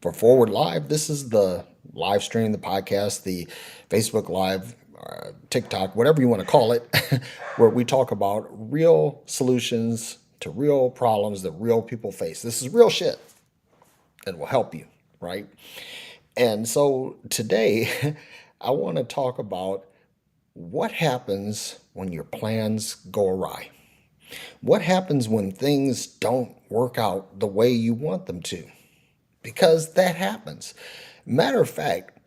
for Forward Live. This is the live stream, the podcast, the Facebook Live, TikTok, whatever you want to call it, where we talk about real solutions to real problems that real people face. This is real shit that will help you, right? And so today, I want to talk about what happens when your plans go awry. What happens when things don't work out the way you want them to? Because that happens. Matter of fact,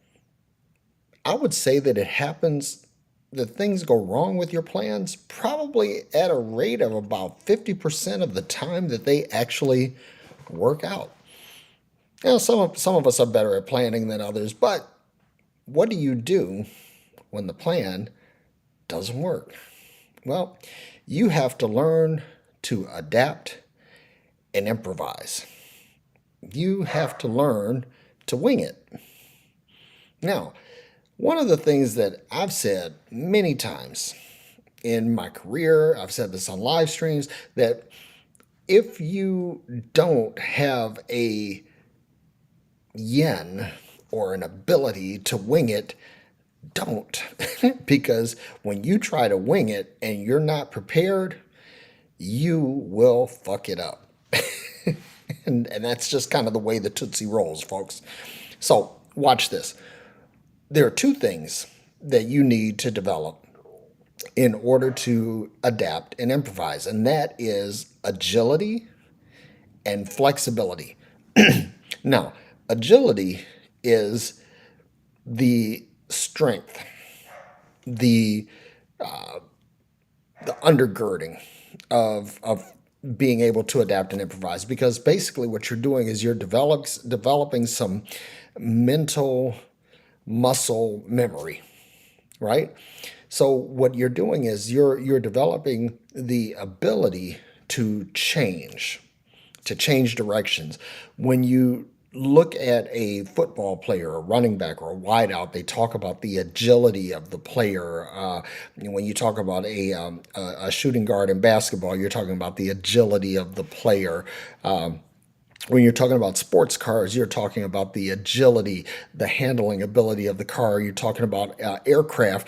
I would say that it happens that things go wrong with your plans probably at a rate of about 50% of the time that they actually work out. Now, some of us are better at planning than others, but what do you do when the plan doesn't work? Well, you have to learn to adapt and improvise. You have to learn to wing it. Now, one of the things that I've said many times in my career, I've said this on live streams, that if you don't have a yen or an ability to wing it, don't. Because when you try to wing it and you're not prepared, you will fuck it up. And that's just kind of the way the Tootsie rolls, folks. So watch this. There are two things that you need to develop in order to adapt and improvise, and that is agility and flexibility. Now, agility is the strength, the the undergirding of being able to adapt and improvise, because basically what you're doing is you're developing some mental muscle memory, right? So what you're doing is you're developing the ability to change directions. When you look at a football player, a running back, or a wideout, they talk about the agility of the player. When you talk about a shooting guard in basketball, you're talking about the agility of the player. When you're talking about sports cars, you're talking about the agility, the handling ability of the car. You're talking about aircraft,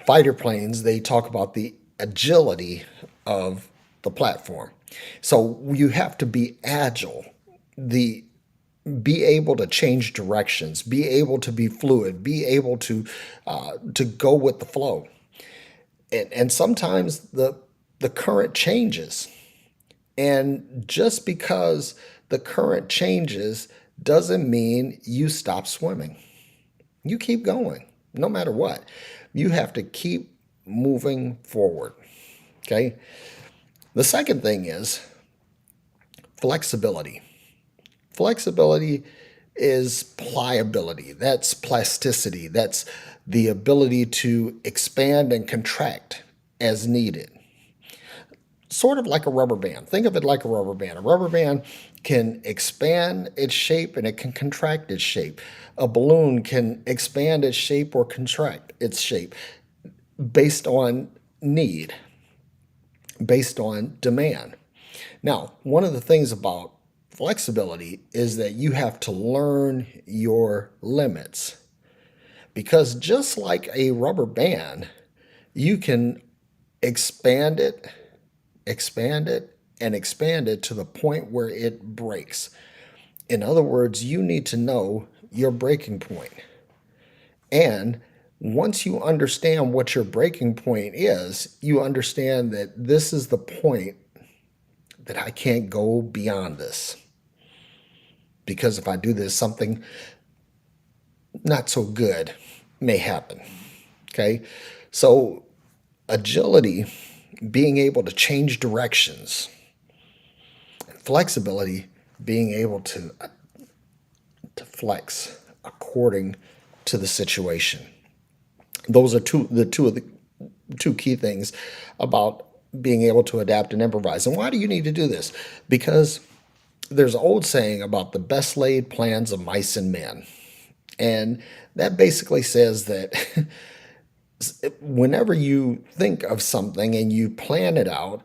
fighter planes. They talk about the agility of the platform. So you have to be agile, the be able to change directions, be able to be fluid, be able to go with the flow. And sometimes the current changes. And just because the current changes doesn't mean you stop swimming. You keep going, no matter what. You have to keep moving forward. Okay. The second thing is flexibility. Flexibility is pliability. That's plasticity. That's the ability to expand and contract as needed. Sort of like a rubber band. Think of it like a rubber band. A rubber band can expand its shape and it can contract its shape. A balloon can expand its shape or contract its shape based on need, based on demand. Now, one of the things about flexibility is that you have to learn your limits. Because just like a rubber band, you can expand it, expand it, and expand it to the point where it breaks. In other words, you need to know your breaking point. And once you understand what your breaking point is, you understand that this is the point that I can't go beyond this. Because if I do this, something not so good may happen. Okay? So, agility, being able to change directions, and flexibility, being able to flex according to the situation. Those are two of the two key things about being able to adapt and improvise. And why do you need to do this? Because there's an old saying about the best laid plans of mice and men. And that basically says that whenever you think of something and you plan it out,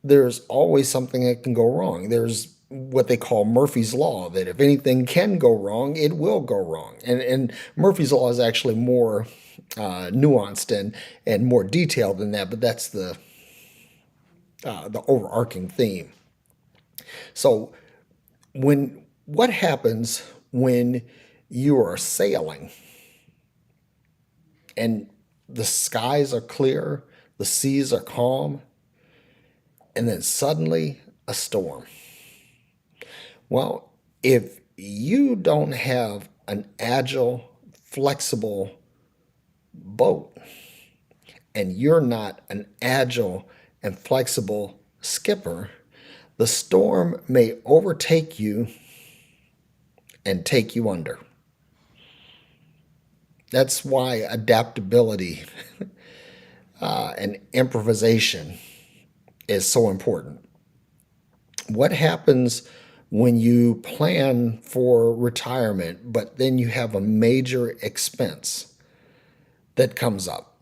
there's always something that can go wrong. There's what they call Murphy's Law, that if anything can go wrong, it will go wrong. And Murphy's Law is actually more nuanced and more detailed than that, but that's the overarching theme. So what happens when you are sailing and the skies are clear, the seas are calm, and then suddenly a storm? Well, if you don't have an agile, flexible boat, and you're not an agile and flexible skipper, the storm may overtake you and take you under. That's why adaptability and improvisation is so important. What happens when you plan for retirement, but then you have a major expense that comes up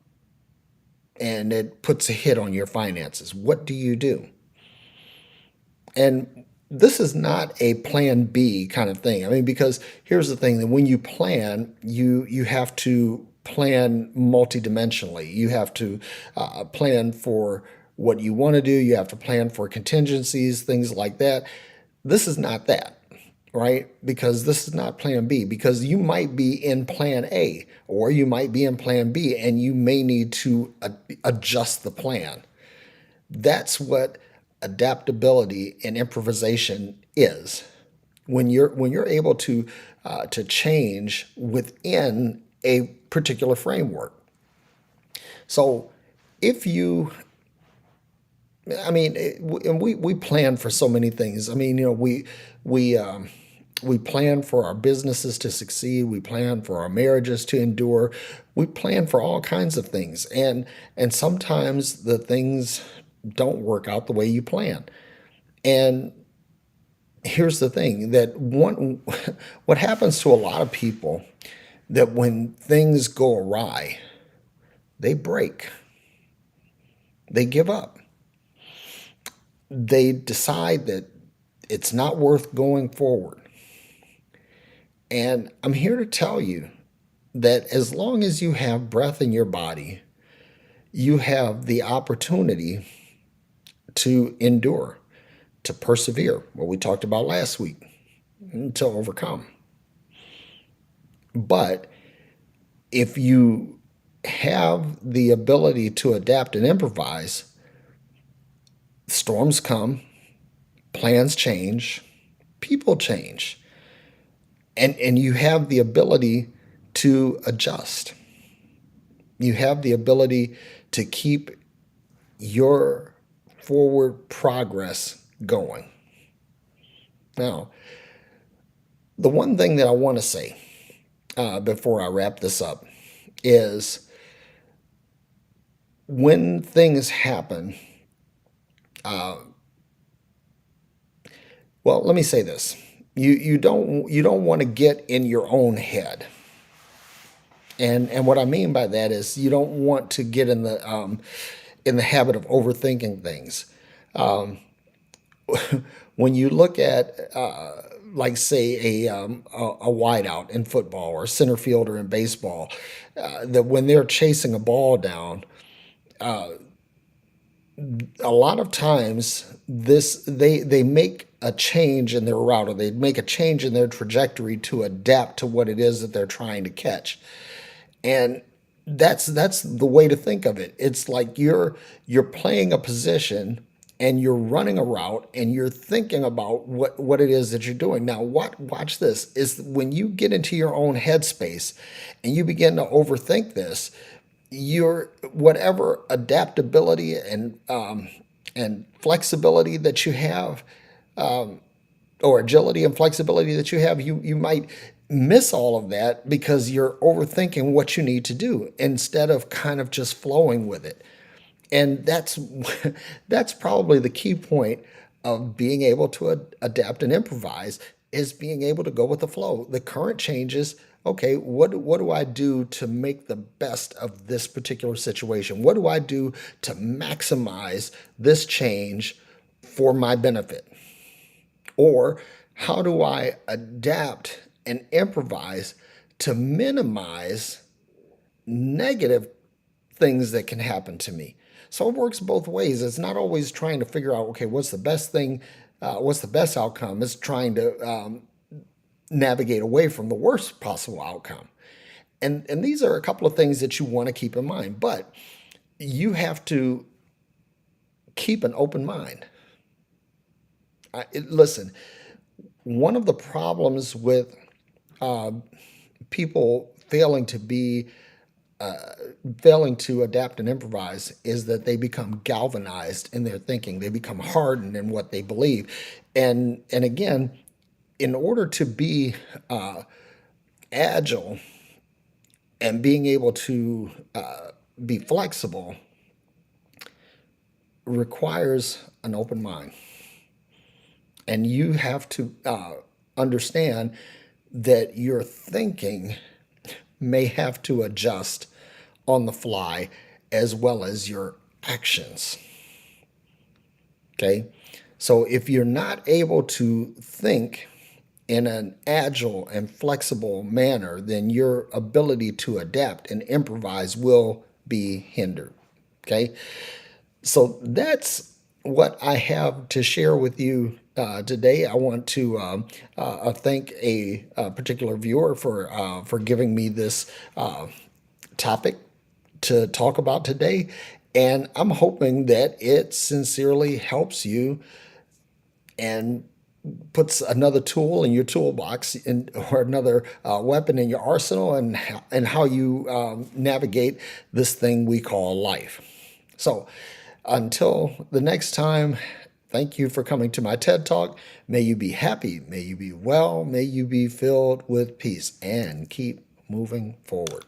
and it puts a hit on your finances? What do you do? And this is not a plan B kind of thing. I mean, because here's the thing, that when you plan, you have to plan multidimensionally. You have to plan for what you want to do. You have to plan for contingencies, things like that. This is not that, right? Because this is not plan B, because you might be in plan A or you might be in plan B and you may need to adjust the plan. That's what adaptability and improvisation is. When you're able to change within a particular framework. So if you, I mean, and we plan for so many things. I mean, we plan for our businesses to succeed. We plan for our marriages to endure. We plan for all kinds of things, and sometimes the things don't work out the way you plan. And here's the thing, that one what happens to a lot of people, that when things go awry, they break. They give up. They decide that it's not worth going forward. And I'm here to tell you that as long as you have breath in your body, you have the opportunity to endure, to persevere, what we talked about last week, to overcome. But if you have the ability to adapt and improvise, storms come, plans change, people change, and you have the ability to adjust. You have the ability to keep your forward progress going. Now, the one thing that I want to say before I wrap this up is, when things happen, well, let me say this. You don't want to get in your own head. And what I mean by that is, you don't want to get in the habit of overthinking things. When you look at like, say, a wideout in football or a center fielder in baseball, that when they're chasing a ball down, a lot of times they make a change in their route, or they make a change in their trajectory to adapt to what it is that they're trying to catch. And that's the way to think of it. It's like you're playing a position and you're running a route and you're thinking about what it is that you're doing. Now, watch this, is when you get into your own headspace and you begin to overthink this, your whatever adaptability and flexibility that you have, or agility and flexibility that you have, you might miss all of that because you're overthinking what you need to do instead of kind of just flowing with it. And that's probably the key point of being able to adapt and improvise, is being able to go with the flow. The current changes. Okay, what do I do to make the best of this particular situation? What do I do to maximize this change for my benefit? Or how do I adapt and improvise to minimize negative things that can happen to me? So it works both ways. It's not always trying to figure out, okay, what's the best thing, what's the best outcome. It's trying to navigate away from the worst possible outcome. And these are a couple of things that you want to keep in mind, but you have to keep an open mind. Listen, one of the problems with people failing to adapt and improvise is that they become galvanized in their thinking. They become hardened in what they believe. And again, in order to be agile and being able to be flexible requires an open mind. And you have to understand that your thinking may have to adjust on the fly as well as your actions. Okay? So if you're not able to think in an agile and flexible manner, then your ability to adapt and improvise will be hindered. Okay? So that's what I have to share with you today. I want to thank a particular viewer for giving me this topic to talk about today, and I'm hoping that it sincerely helps you and puts another tool in your toolbox or another weapon in your arsenal, and how you navigate this thing we call life. So until the next time, thank you for coming to my TED Talk. May you be happy, may you be well, may you be filled with peace, and keep moving forward.